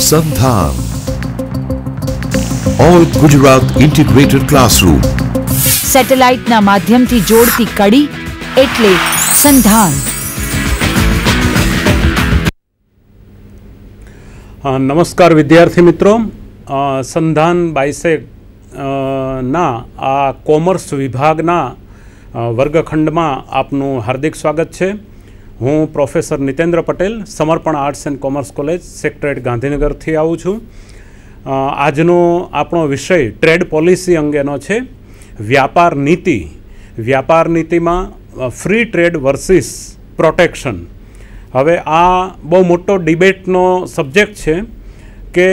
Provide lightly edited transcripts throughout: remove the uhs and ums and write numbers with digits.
સંધાન all Gujarat integrated classroom સેટેલાઇટના માધ્યમથી જોડતી કડી એટલે સંધાન. નમસ્કાર વિદ્યાર્થી મિત્રો, સંધાન બાયસેક ના આ કોમર્સ વિભાગના વર્ગખંડમાં આપનું હાર્દિક સ્વાગત છે. હું પ્રોફેસર નીતેન્દ્ર પટેલ, સમર્પણ arts and commerce college secretary ગાંધીનગરથી આવું છું. આજનો આપણો વિષય ટ્રેડ પોલિસી અંગેનો છે. વ્યાપાર નીતિ. વ્યાપાર નીતિમાં ફ્રી ટ્રેડ વર્સિસ પ્રોટેક્શન. હવે આ બહુ મોટો ડિબેટનો સબ્જેક્ટ છે કે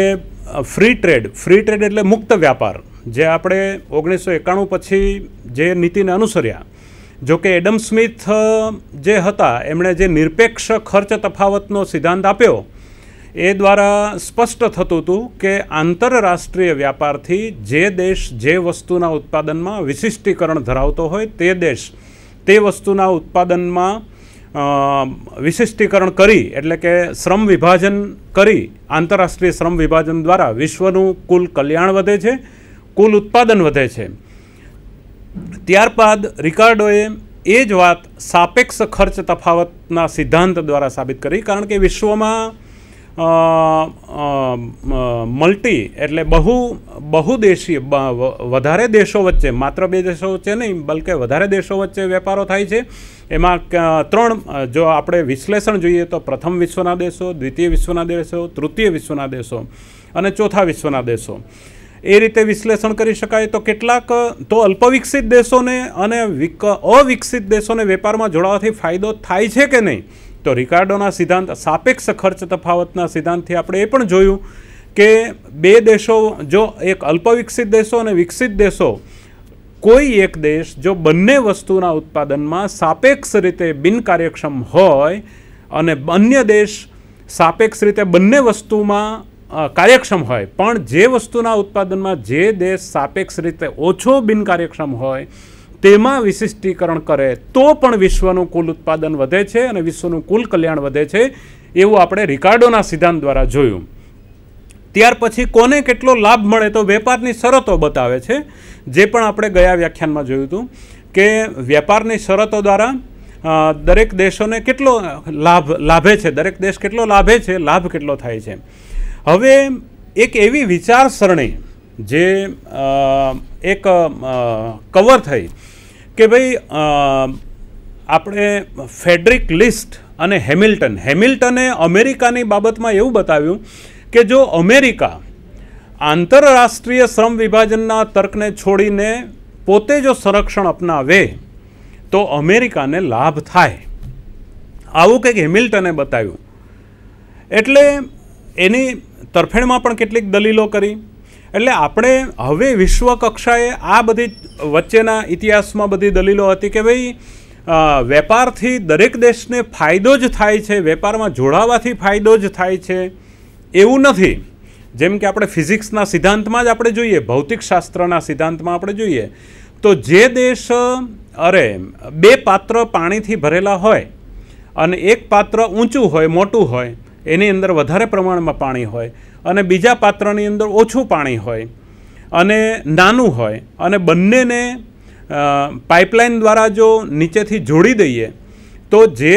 ફ્રી ટ્રેડ એટલે મુક્ત વ્યાપાર, જે આપણે 1991 પછી જે નીતિને અનુસર્યા. જો કે એડમ સ્મિથ જે હતા એમણે જે નિરપેક્ષ ખર્ચ તફાવતનો સિદ્ધાંત આપ્યો એ દ્વારા સ્પષ્ટ થતું હતું કે આંતરરાષ્ટ્રીય વ્યાપારથી જે દેશ જે વસ્તુના ઉત્પાદનમાં વિશિષ્ટીકરણ ધરાવતો હોય તે દેશ તે વસ્તુના ઉત્પાદનમાં વિશિષ્ટીકરણ કરી, એટલે કે શ્રમ વિભાજન કરી, આંતરરાષ્ટ્રીય શ્રમ વિભાજન દ્વારા વિશ્વનું કુલ કલ્યાણ વધે છે, કુલ ઉત્પાદન વધે છે. ત્યારબાદ રિકાર્ડોએ એ જ વાત સાપેક્ષ ખર્ચ તફાવતના સિદ્ધાંત દ્વારા સાબિત કરી. કારણ કે વિશ્વમાં મલ્ટી એટલે બહુદેશીય વધારે દેશો વચ્ચે, માત્ર બે દેશો વચ્ચે નહીં બલકે વધારે દેશો વચ્ચે વેપારો થાય છે. એમાં ત્રણ, જો આપણે વિશ્લેષણ જોઈએ તો પ્રથમ વિશ્વના દેશો, દ્વિતીય વિશ્વના દેશો, તૃતીય વિશ્વના દેશો અને ચોથા વિશ્વના દેશો. એ રીતે વિશ્લેષણ કરી શકાય. તો કેટલાક તો અલ્પવિકસિત દેશોને અને અવિકસિત દેશોને વેપારમાં જોડાવાથી ફાયદો થાય છે કે નહીં, તો રિકાર્ડોના સિદ્ધાંત સાપેક્ષ ખર્ચ તફાવતના સિદ્ધાંતથી આપણે એ પણ જોયું કે બે દેશો, જો એક અલ્પવિકસિત દેશો અને વિકસિત દેશો, કોઈ એક દેશ જો બંને વસ્તુના ઉત્પાદનમાં સાપેક્ષ રીતે બિનકાર્યક્ષમ હોય અને અન્ય દેશ સાપેક્ષ રીતે બંને વસ્તુમાં કાર્યક્ષમ હોય, પણ જે વસ્તુના ઉત્પાદનમાં જે દેશ સાપેક્ષ રીતે ઓછો બિનકાર્યક્ષમ હોય તેમાં વિશિષ્ટીકરણ કરે તો પણ વિશ્વનું કુલ ઉત્પાદન વધે છે અને વિશ્વનું કુલ કલ્યાણ વધે છે. એવું આપણે રિકાર્ડોના સિદ્ધાંત દ્વારા જોયું. ત્યાર પછી કોને કેટલો લાભ મળે, તો વેપારની શરતો બતાવે છે, જે પણ આપણે ગયા વ્યાખ્યાનમાં જોયું હતું કે વેપારની શરતો દ્વારા દરેક દેશોને કેટલો લાભે છે, દરેક દેશ કેટલો લાભે છે, લાભ કેટલો થાય છે. હવે એક એવી વિચારસરણી જે એક કવર થઈ કે ભાઈ આપણે ફેડરિક લિસ્ટ અને હેમિલ્ટને અમેરિકાની બાબતમાં એવું બતાવ્યું કે જો અમેરિકા આંતરરાષ્ટ્રીય શ્રમ વિભાજનના તર્કને છોડીને પોતે જો સંરક્ષણ અપનાવે તો અમેરિકાને લાભ થાય. આવું કંઈક હેમિલ્ટને બતાવ્યું. એટલે એની તરફેણમાં પણ કેટલીક દલીલો કરી. એટલે આપણે હવે વિશ્વ કક્ષાએ આ બધી વચ્ચેના ઇતિહાસમાં બધી દલીલો હતી કે ભાઈ વેપારથી દરેક દેશને ફાયદો જ થાય છે, વેપારમાં જોડાવાથી ફાયદો જ થાય છે એવું નથી. જેમ કે આપણે ફિઝિક્સના સિદ્ધાંતમાં જ આપણે જોઈએ, ભૌતિકશાસ્ત્રના સિદ્ધાંતમાં આપણે જોઈએ તો જે દેશ બે પાત્ર પાણીથી ભરેલા હોય અને એક પાત્ર ઊંચું હોય, મોટું હોય, એની અંદર વધારે પ્રમાણમાં પાણી હોય અને બીજા પાત્રની અંદર ઓછું પાણી હોય અને નાનું હોય, અને બંનેને પાઇપલાઇન દ્વારા જો નીચેથી જોડી દઈએ તો જે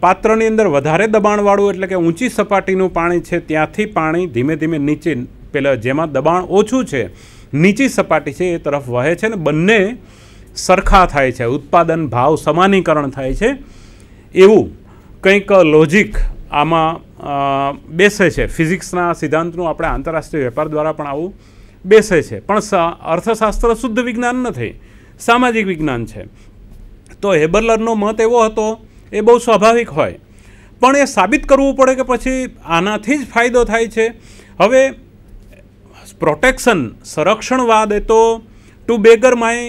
પાત્રની અંદર વધારે દબાણવાળું એટલે કે ઊંચી સપાટીનું પાણી છે ત્યાંથી પાણી ધીમે ધીમે નીચે, પેલા જેમાં દબાણ ઓછું છે, નીચી સપાટી છે એ તરફ વહે છે, ને બંને સરખા થાય છે, ઉત્પાદન ભાવ સમાનીકરણ થાય છે. એવું કંઈક લોજિક આમાં બેસે છે. ફિઝિક્સના સિદ્ધાંતનું આપણે આંતરરાષ્ટ્રીય વેપાર દ્વારા પણ આવું બેસે છે. પણ અર્થશાસ્ત્ર શુદ્ધ વિજ્ઞાન નથી, સામાજિક વિજ્ઞાન છે. તો હેબરલરનો મત એવો હતો, એ બહુ સ્વાભાવિક હોય, પણ એ સાબિત કરવું પડે કે પછી આનાથી જ ફાયદો થાય છે. હવે પ્રોટેક્શન, સંરક્ષણવાદ એ તો ટુ બેગર માય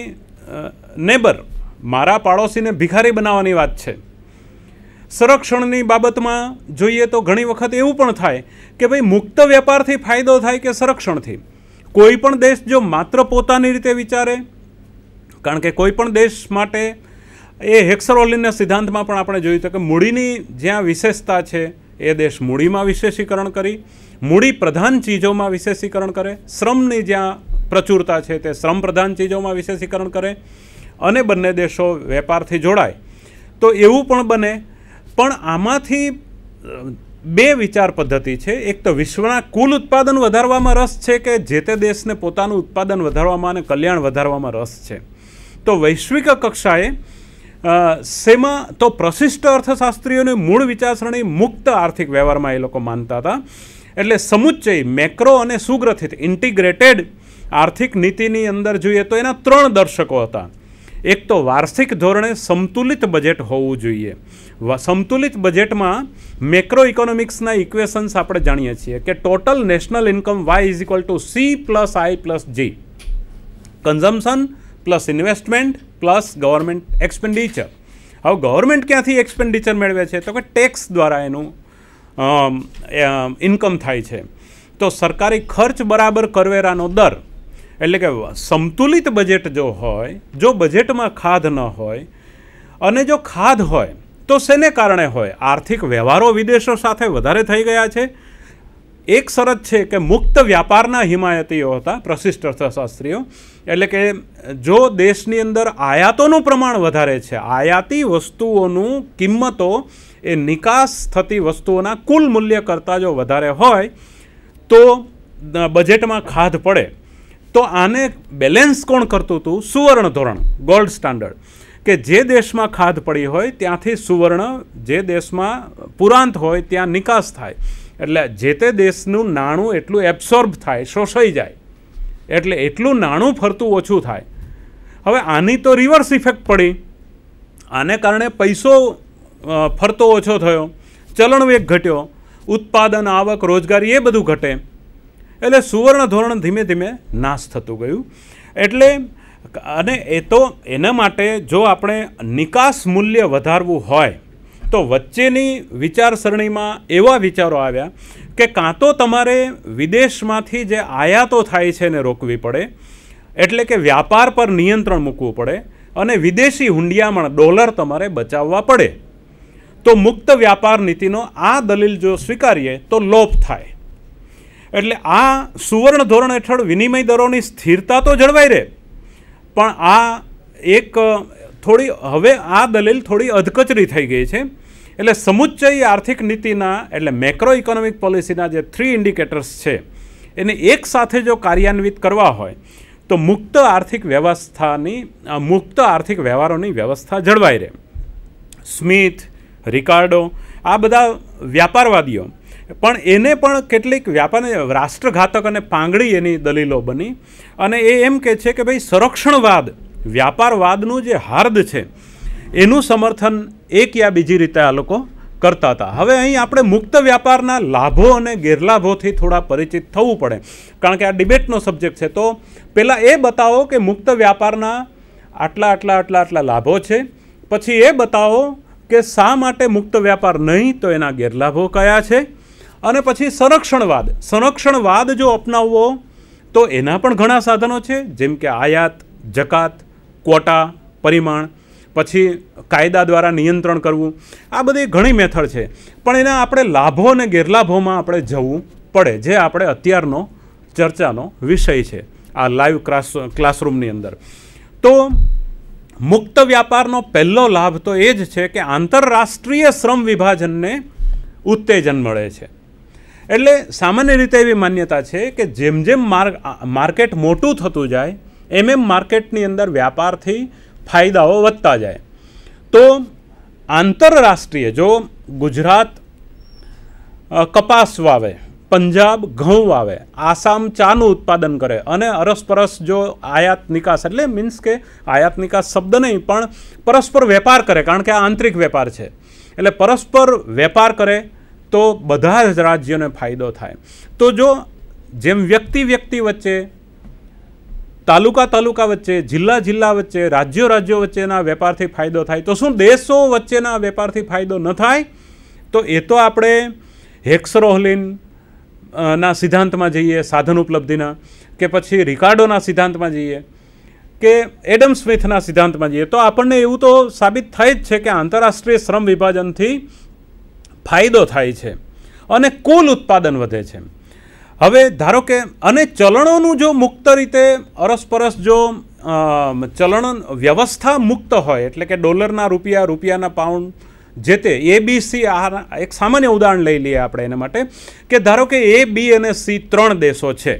નેબર, મારા પાડોશીને ભિખારી બનાવવાની વાત છે. સંરક્ષણની બાબતમાં જોઈએ તો ઘણી વખત એવું પણ થાય કે ભાઈ મુક્ત વેપારથી ફાયદો થાય કે સંરક્ષણથી. કોઈ પણ દેશ જો માત્ર પોતાની રીતે વિચારે, કારણ કે કોઈ પણ દેશ માટે એ હેક્સરોલિનના સિદ્ધાંતમાં પણ આપણે જોયું છે કે મૂડીની જ્યાં વિશેષતા છે એ દેશ મૂડીમાં વિશેષીકરણ કરી, મૂડી પ્રધાન ચીજોમાં વિશેષીકરણ કરે, શ્રમની જ્યાં પ્રચુરતા છે તે શ્રમ પ્રધાન ચીજોમાં વિશેષીકરણ કરે, અને બંને દેશો વેપારથી જોડાય. તો એવું પણ બને. પણ આમાંથી બે વિચાર પદ્ધતિ છે. એક તો વિશ્વના કુલ ઉત્પાદન વધારવામાં રસ છે કે જે તે દેશને પોતાનું ઉત્પાદન વધારવામાં અને કલ્યાણ વધારવામાં રસ છે. તો વૈશ્વિક કક્ષાએ શેમાં તો પ્રશિષ્ટ અર્થશાસ્ત્રીઓની મૂળ વિચારસરણી મુક્ત આર્થિક વ્યવહારમાં એ લોકો માનતા હતા. એટલે સમુચ્ચય મેક્રો અને સુગ્રથિત ઇન્ટિગ્રેટેડ આર્થિક નીતિની અંદર જોઈએ તો એના 3 દર્શકો હતા. એક તો વાર્ષિક ધોરણે સમતુલિત બજેટ હોવું જોઈએ. સમતુલિત બજેટમાં મેક્રો ઇકોનોમિક્સના ઇક્વેશન્સ આપણે જાણીએ છીએ કે total national income Y=C+I+G, consumption plus investment plus government expenditure. હવે ગવર્મેન્ટ ક્યાંથી એક્સપેન્ડિચર મેળવે છે? તો કે ટેક્સ દ્વારા એનું ઇન્કમ થાય છે. તો સરકારી ખર્ચ બરાબર કરવેરાનો દર, એટલે કે સંતુલિત બજેટ જો હોય, જો બજેટમાં ખાધ ન હોય, અને જો ખાધ હોય તો શેને કારણે હોય? આર્થિક વ્યવહારો વિદેશો સાથે વધારે થઈ ગયા છે. એક શરત છે કે મુક્ત વ્યાપારના હિમાયતીઓ હતા પ્રશિષ્ટ અર્થશાસ્ત્રીઓ. એટલે કે જો દેશની અંદર આયાતોનું પ્રમાણ વધારે છે, આયાતી વસ્તુઓનું કિંમતો એ નિકાસ થતી વસ્તુઓના કુલ મૂલ્ય કરતાં જો વધારે હોય તો બજેટમાં ખાધ પડે. તો આને બેલેન્સ કોણ કરતું હતું? સુવર્ણ ધોરણ, ગોલ્ડ સ્ટાન્ડર્ડ, કે જે દેશમાં ખાધ પડી હોય ત્યાંથી સુવર્ણ, જે દેશમાં પુરાંત હોય ત્યાં નિકાસ થાય. એટલે જે તે દેશનું નાણું એટલું એબ્સોર્બ થાય, શોષાઈ જાય, એટલે એટલું નાણું ફરતું ઓછું થાય. હવે આની તો રિવર્સ ઇફેક્ટ પડી. આને કારણે પૈસો ફરતો ઓછો થયો, ચલણ વેગ ઘટ્યો, ઉત્પાદન, આવક, રોજગારી એ બધું ઘટે. એટલે સુવર્ણ ધોરણ ધીમે ધીમે નાશ થતું ગયું. એટલે અને એ તો એના માટે જો આપણે નિકાસ મૂલ્ય વધારવું હોય તો વચ્ચેની વિચારસરણીમાં એવા વિચારો આવ્યા કે કાં તો તમારે વિદેશમાંથી જે આયાતો થાય છે એને રોકવી પડે, એટલે કે વ્યાપાર પર નિયંત્રણ મૂકવું પડે, અને વિદેશી હુંડિયામણ ડોલર તમારે બચાવવા પડે. તો મુક્ત વ્યાપાર નીતિનો આ દલીલ જો સ્વીકારીએ તો લોપ થાય. એટલે આ સુવર્ણ ધોરણ હેઠળ વિનિમય દરોની સ્થિરતા તો જળવાઈ રહે, પણ આ એક થોડી હવે આ દલીલ થોડી અધકચરી થઈ ગઈ છે. એટલે સમુચ્ચય આર્થિક નીતિના, એટલે મેક્રો ઇકોનોમિક પોલિસીના જે 3 ઇન્ડિકેટર્સ છે એને એક સાથે જો કાર્યાન્વિત કરવા હોય તો મુક્ત આર્થિક વ્યવહારોની વ્યવસ્થા જળવાઈ રહે. સ્મિથ, રિકાર્ડો, આ બધા વ્યાપારવાદીઓ પણ એને પણ કેટલીક રાષ્ટ્રઘાતક અને પાંગડી એની દલીલો બની. અને એ એમ કહે છે કે ભાઈ સંરક્ષણવાદ, વ્યાપારવાદનું જે હાર્દ છે એનું સમર્થન એક યા બીજી રીતે આ લોકો કરતા હતા. હવે અહીં આપણે મુક્ત વ્યાપારના લાભો અને ગેરલાભોથી થોડા પરિચિત થવું પડે, કારણ કે આ ડિબેટનો સબ્જેક્ટ છે. તો પહેલાં એ બતાવો કે મુક્ત વ્યાપારના આટલા લાભો છે, પછી એ બતાવો કે શા માટે મુક્ત વ્યાપાર નહીં, તો એના ગેરલાભો કયા છે, અને પછી સંરક્ષણવાદ જો અપનાવવો તો એના પણ ઘણા સાધનો છે, જેમ કે આયાત, જકાત, ક્વોટા, પરિમાણ, પછી કાયદા દ્વારા નિયંત્રણ કરવું. આ બધી ઘણી મેથડ છે, પણ એના આપણે લાભો અને ગેરલાભોમાં આપણે જવું પડે, જે આપણે અત્યારનો ચર્ચાનો વિષય છે આ લાઈવ ક્લાસરૂમની અંદર. તો મુક્ત વ્યાપારનો પહેલો લાભ તો એ જ છે કે આંતરરાષ્ટ્રીય શ્રમ વિભાજનને ઉત્તેજન મળે છે. એટલે સામાન્ય રીતે એવી માન્યતા છે કે જેમ જેમ માર્કેટ મોટું થતું જાય એમ માર્કેટની અંદર વ્યાપારથી ફાયદાઓ વધતા જાય. તો આંતરરાષ્ટ્રીય, જો ગુજરાત કપાસ વાવે, પંજાબ ઘઉં વાવે, આસામ ચાનું ઉત્પાદન કરે, અને અરસપરસ જો આયાત નિકાસ, એટલે મીન્સ કે આયાત નિકાસ શબ્દ નહીં પણ પરસ્પર વેપાર કરે, કારણ કે આ આંતરિક વેપાર છે, એટલે પરસ્પર વેપાર કરે તો બધા જ રાજ્યોને ફાયદો થાય. તો જો જેમ વ્યક્તિ વચ્ચે, તાલુકા વચ્ચે, જિલ્લા વચ્ચે, રાજ્યો વચ્ચેના વેપારથી ફાયદો થાય, તો શું દેશો વચ્ચેના વેપારથી ફાયદો ન થાય? તો એ તો આપણે હેક્સરોહલિન ના સિદ્ધાંતમાં જઈએ, સાધન ઉપલબ્ધિના, કે પછી રિકાર્ડોના સિદ્ધાંતમાં જઈએ, કે એડમ સ્મિથના સિદ્ધાંતમાં જઈએ, તો આપણને એવું તો સાબિત થાય જ છે કે આંતરરાષ્ટ્રીય શ્રમ વિભાજનથી ફાયદો થાય છે. અને કુલ ઉત્પાદન વધે છે. હવે ધારો કે અને ચલણોનું જો મુક્ત રીતે અરસપરસ જો ચલણ વ્યવસ્થા મુક્ત હોય, એટલે કે ડોલરના રૂપિયા, રૂપિયાના પાઉન્ડ, જે તે ABC, આ એક સામાન્ય ઉદાહરણ લઈ લઈએ આપણે એના માટે, કે ધારો કે A, B અને C 3 દેશો છે.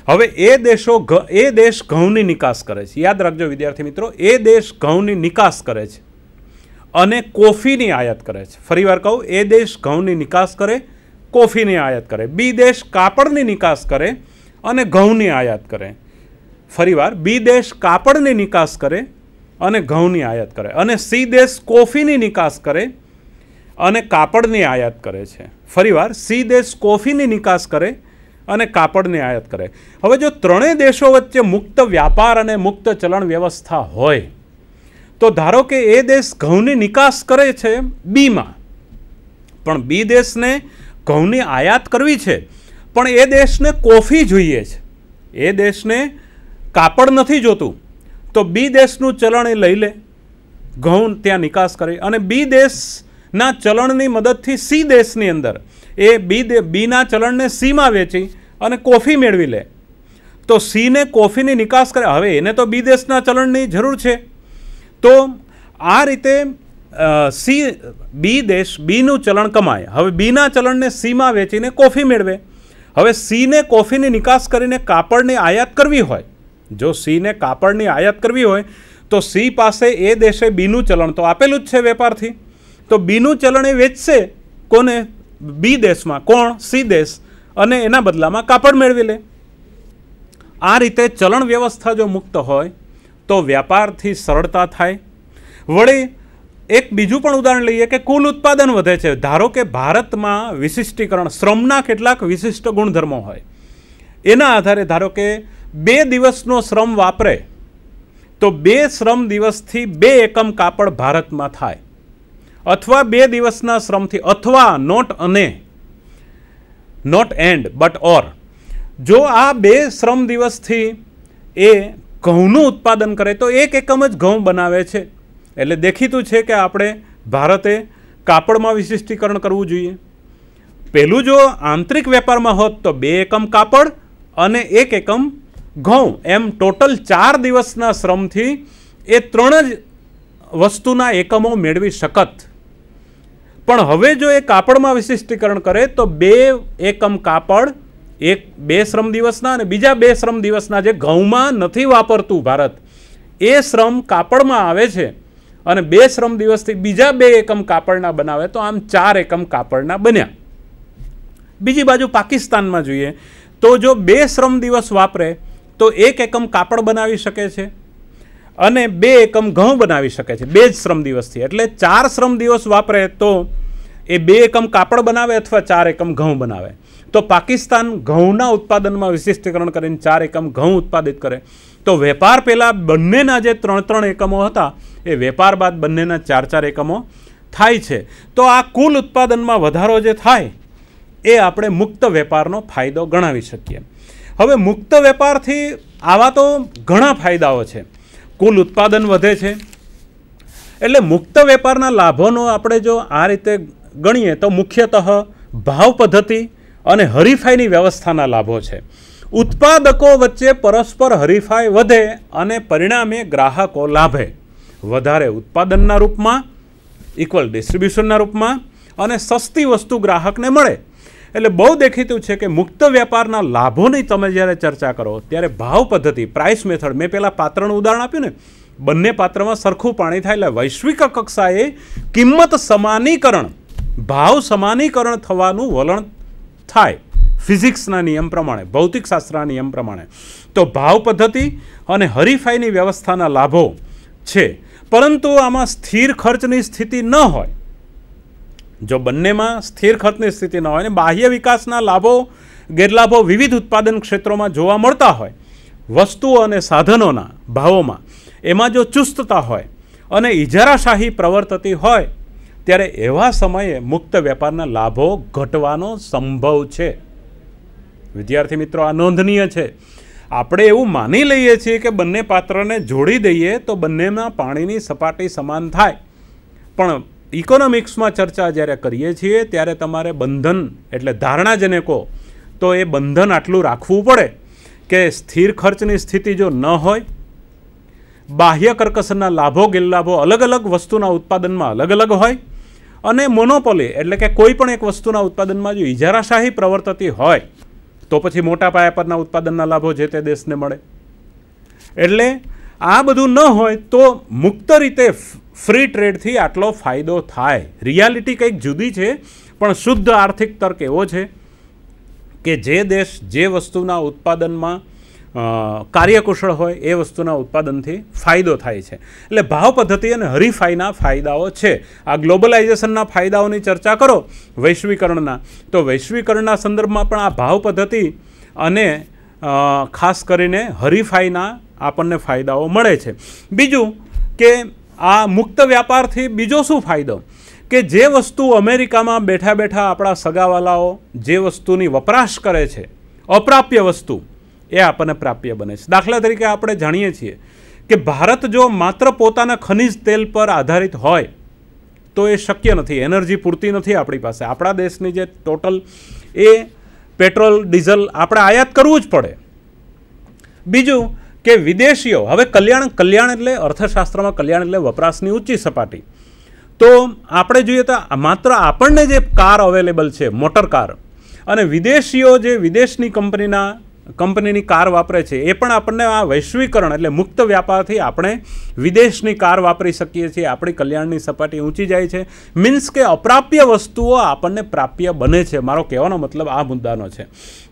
હવે એ દેશ ઘઉંની નિકાસ કરે છે. યાદ રાખજો વિદ્યાર્થી મિત્રો, એ દેશ ઘઉંની નિકાસ કરે છે અને કોફીની આયાત કરે છે. ફરીવાર કહું, એ દેશ ઘઉંની નિકાસ કરે, કોફીની આયાત કરે. બી દેશ કાપડની નિકાસ કરે અને ઘઉંની આયાત કરે. ફરીવાર, બી દેશ કાપડની નિકાસ કરે અને ઘઉંની આયાત કરે. અને સી દેશ કોફીની નિકાસ કરે અને કાપડની આયાત કરે છે. ફરીવાર, સી દેશ કોફીની નિકાસ કરે અને કાપડની આયાત કરે. હવે જો ત્રણેય દેશો વચ્ચે મુક્ત વ્યાપાર અને મુક્ત ચલણ વ્યવસ્થા હોય, તો ધારો કે એ દેશ ઘઉંની નિકાસ કરે છે બીમાં, પણ બી દેશને ઘઉંની આયાત કરવી છે, પણ એ દેશને કોફી જોઈએ છે, એ દેશને કાપડ નથી જોતું, તો બી દેશનું ચલણ એ લઈ લે, ઘઉં ત્યાં નિકાસ કરે, અને બી દેશના ચલણની મદદથી સી દેશની અંદર એ બીના ચલણને સીમાં વેચી અને કોફી મેળવી લે. તો સીને કોફીની નિકાસ કરે. હવે એને તો બી દેશના ચલણની જરૂર છે, તો આ રીતે બી દેશ બીનું ચલણ કમાય. હવે બીના ચલણને સીમાં વેચીને કોફી મેળવે. હવે સીને કોફીની નિકાસ કરીને કાપડની આયાત કરવી હોય, જો સીને કાપડની આયાત કરવી હોય, તો સી પાસે એ દેશે બીનું ચલણ તો આપેલું જ છે વેપારથી, તો બીનું ચલણ એ વેચશે કોને? બી દેશમાં. કોણ? સી દેશ. અને એના બદલામાં કાપડ મેળવી લે. આ રીતે ચલણ વ્યવસ્થા જો મુક્ત હોય તો વ્યાપારથી સરળતા થાય. વળી એક બીજું પણ ઉદાહરણ લઈએ કે કુલ ઉત્પાદન વધે છે. ધારો કે ભારતમાં વિશિષ્ટીકરણ, શ્રમના કેટલાક વિશિષ્ટ ગુણધર્મો હોય, એના આધારે ધારો કે 2 દિવસનો શ્રમ વાપરે તો 2 શ્રમ દિવસથી 2 એકમ કાપડ ભારતમાં થાય, અથવા 2 દિવસના શ્રમથી, અથવા નોટ એન્ડ બટ ઓર, જો આ 2 શ્રમ દિવસથી એ ઘઉંનું ઉત્પાદન કરે તો 1 એકમ જ ઘઉં બનાવે છે. એટલે દેખીતું છે કે આપણે ભારતે કાપડમાં વિશિષ્ટીકરણ કરવું જોઈએ. પહેલું જો આંતરિક વેપારમાં હોત તો 2 એકમ કાપડ અને 1 એકમ ઘઉં, એમ ટોટલ 4 દિવસના શ્રમથી એ 3 જ વસ્તુના એકમો મેળવી શકત. પણ હવે જો એ કાપડમાં વિશિષ્ટીકરણ કરે તો 2 એકમ કાપડ 2 શ્રમ દિવસના અને બીજા 2 શ્રમ દિવસના, જે ઘઉંમાં નથી વાપરતું ભારત, એ શ્રમ કાપડમાં આવે છે, અને 2 શ્રમ દિવસથી બીજા 2 એકમ કાપડના બનાવે, તો આમ 4 એકમ કાપડના બન્યા. બીજી બાજુ પાકિસ્તાનમાં જોઈએ તો જો 2 શ્રમ દિવસ વાપરે તો 1 એકમ કાપડ બનાવી શકે છે અને 2 એકમ ઘઉં બનાવી શકે છે 2 જ શ્રમ દિવસથી. એટલે 4 શ્રમ દિવસ વાપરે તો એ 2 એકમ કાપડ બનાવે અથવા 4 એકમ ઘઉં બનાવે. તો પાકિસ્તાન ઘઉંના ઉત્પાદનમાં વિશિષ્ટીકરણ કરીને 4 એકમ ઘઉં ઉત્પાદિત કરે. તો વેપાર પહેલાં બંનેના જે 3 એકમો હતા, એ વેપાર બાદ બંનેના 4 એકમો થાય છે. તો આ કુલ ઉત્પાદનમાં વધારો જે થાય એ આપણે મુક્ત વેપારનો ફાયદો ગણાવી શકીએ. હવે મુક્ત વેપારથી આવા તો ઘણા ફાયદાઓ છે. કુલ ઉત્પાદન વધે છે, એટલે મુક્ત વેપારના લાભોનો આપણે જો આ રીતે ગણીએ તો મુખ્યતઃ ભાવ પદ્ધતિ અને હરીફાઈની વ્યવસ્થાના લાભો છે. ઉત્પાદકો વચ્ચે પરસ્પર હરીફાઈ વધે અને પરિણામે ગ્રાહકો લાભે. વધારે ઉત્પાદનના રૂપમાં, ઇક્વલ ડિસ્ટ્રીબ્યુશનના રૂપમાં, અને સસ્તી વસ્તુ ગ્રાહકને મળે. એટલે બહુ દેખીતું છે કે મુક્ત વેપારના લાભોની તમે જ્યારે ચર્ચા કરો ત્યારે ભાવ પદ્ધતિ, પ્રાઇસ મેથડ, મેં પહેલાં પાત્રનું ઉદાહરણ આપ્યું ને, બંને પાત્રમાં સરખું પાણી થાય એટલે વૈશ્વિક કક્ષાએ કિંમત સમાનીકરણ, ભાવ સમાનીકરણ થવાનું વલણ થાય ફિઝિક્સના નિયમ પ્રમાણે, ભૌતિકશાસ્ત્રના નિયમ પ્રમાણે. તો ભાવ પદ્ધતિ અને હરીફાઈની વ્યવસ્થાના લાભો છે. પરંતુ આમાં સ્થિર ખર્ચની સ્થિતિ ન હોય, જો બંનેમાં સ્થિર ખર્ચની સ્થિતિ ન હોય અને બાહ્ય વિકાસના લાભો ગેરલાભો વિવિધ ઉત્પાદન ક્ષેત્રોમાં જોવા મળતા હોય, વસ્તુઓ અને સાધનોના ભાવોમાં એમાં જો ચુસ્તતા હોય અને ઇજારાશાહી પ્રવર્તતી હોય, ત્યારે એવા સમયે મુક્ત વેપારના લાભો ઘટવાનો સંભવ છે. વિદ્યાર્થી મિત્રો, આ નોંધનીય છે. આપણે એવું માની લઈએ છીએ કે બંને પાત્રને જોડી દઈએ તો બંનેમાં પાણીની સપાટી સમાન થાય, પણ ઇકોનોમિક્સમાં ચર્ચા જ્યારે કરીએ છીએ ત્યારે તમારે બંધન એટલે ધારણા જેને કહો તો એ બંધન આટલું રાખવું પડે કે સ્થિર ખર્ચની સ્થિતિ જો ન હોય, બાહ્ય કરકસરના લાભો ગેરલાભો અલગ અલગ વસ્તુના ઉત્પાદનમાં અલગ અલગ હોય, અને મોનોપોલી એટલે કે કોઈ પણ એક વસ્તુના ઉત્પાદનમાં જો ઇજારાશાહી પ્રવર્તતી હોય તો પછી મોટા પાયા પરના ઉત્પાદનના લાભો જે તે દેશને મળે. એટલે આ બધું ન હોય તો મુક્ત રીતે ફ્રી ટ્રેડથી આટલો ફાયદો થાય. રિયાલિટી કંઈક જુદી છે, પણ શુદ્ધ આર્થિક તર્ક એવો છે કે જે દેશ જે વસ્તુના ઉત્પાદનમાં કાર્યકુશળ હોય એ વસ્તુના ઉત્પાદનથી ફાયદો થાય છે. એટલે ભાવ પદ્ધતિ અને હરીફાઈના ફાયદાઓ છે. આ ગ્લોબલાઇઝેશનના ફાયદાઓની ચર્ચા કરો વૈશ્વિકરણના, તો વૈશ્વિકરણના સંદર્ભમાં પણ આ ભાવ પદ્ધતિ અને ખાસ કરીને હરીફાઈના આપણને ફાયદાઓ મળે છે. બીજું કે આ મુક્ત વ્યાપારથી બીજો શું ફાયદો કે જે વસ્તુ અમેરિકામાં બેઠા બેઠા આપણા સગાવાલાઓ જે વસ્તુની વપરાશ કરે છે, અપ્રાપ્ય વસ્તુ, એ આપણને પ્રાપ્ય બને છે. દાખલા તરીકે આપણે જાણીએ છીએ કે ભારત જો માત્ર પોતાના ખનિજ તેલ પર આધારિત હોય તો એ શક્ય નથી. એનર્જી પૂરતી નથી આપણી પાસે. આપણા દેશની જે ટોટલ એ પેટ્રોલ ડીઝલ આપણે આયાત કરવું જ પડે. બીજું કે વિદેશીઓ હવે કલ્યાણ એટલે અર્થશાસ્ત્રમાં કલ્યાણ એટલે વપરાશની ઊંચી સપાટી. તો આપણે જોઈએ તો માત્ર આપણને જે કાર અવેલેબલ છે, મોટર કાર, અને વિદેશીઓ જે વિદેશની કંપનીની કાર વાપરે છે એ પણ આપણને આ વૈશ્વિકરણ એટલે મુક્ત વ્યાપારથી આપણે વિદેશની કાર વાપરી શકીએ છીએ. આપણી કલ્યાણની સપાટી ઊંચી જાય છે. મીન્સ કે અપ્રાપ્ય વસ્તુઓ આપણને પ્રાપ્ય બને છે. મારો કહેવાનો મતલબ આ મુદ્દાનો છે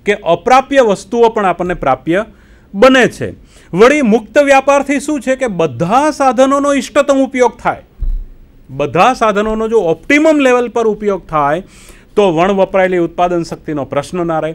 કે અપ્રાપ્ય વસ્તુઓ પણ આપણને પ્રાપ્ય બને છે. વળી મુક્ત વ્યાપારથી શું છે કે બધા સાધનોનો ઇષ્ટતમ ઉપયોગ થાય. બધા સાધનોનો જો ઓપ્ટિમમ લેવલ પર ઉપયોગ થાય તો વણ વપરાયેલી ઉત્પાદન શક્તિનો પ્રશ્ન ના રહે.